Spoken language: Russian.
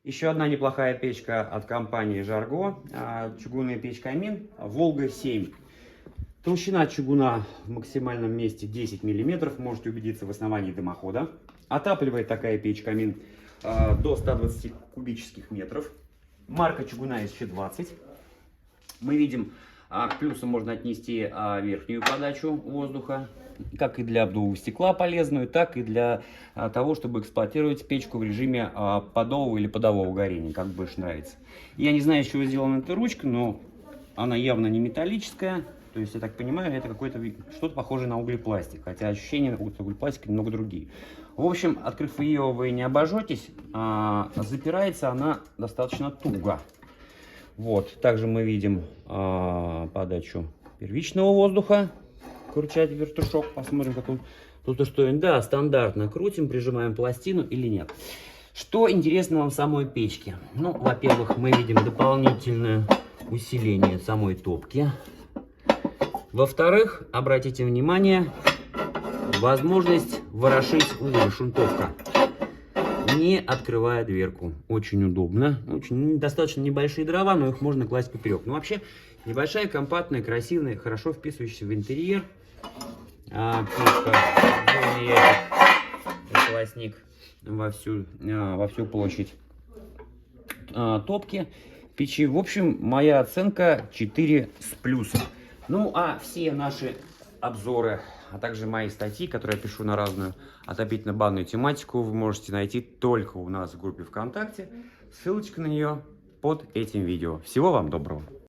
Еще одна неплохая печка от компании Жарго. Чугунная печь камин Волга-7. Толщина чугуна в максимальном месте 10 мм. Можете убедиться в основании дымохода. Отапливает такая печь камин до 120 кубических метров. Марка чугуна СЧ-20. Мы видим, к плюсу можно отнести верхнюю подачу воздуха, как и для обдува стекла полезную, так и для того, чтобы эксплуатировать печку в режиме подового или подового горения, как больше нравится. Я не знаю, из чего сделана эта ручка, но она явно не металлическая. То есть, я так понимаю, это какое-то что-то похожее на углепластик, хотя ощущения от углепластика немного другие. В общем, открыв ее, вы не обожжетесь, запирается она достаточно туго. Вот, также мы видим подачу первичного воздуха. Крутять вертушок, посмотрим, как он тут устроен. Да, стандартно крутим, прижимаем пластину или нет. Что интересного в самой печке? Ну, во-первых, мы видим дополнительное усиление самой топки. Во-вторых, обратите внимание, возможность ворошить уголь, шунтовка, не открывая дверку. Очень удобно. Очень достаточно небольшие дрова, но их можно класть поперек. Но вообще небольшая, компактная, красивая, хорошо вписывающаяся в интерьер. Печка колосник во всю площадь топки печи. В общем, моя оценка 4 с плюсом. Ну, а все наши обзоры, а также мои статьи, которые я пишу на разную отопительно-банную тематику, вы можете найти только у нас в группе ВКонтакте. Ссылочка на нее под этим видео. Всего вам доброго!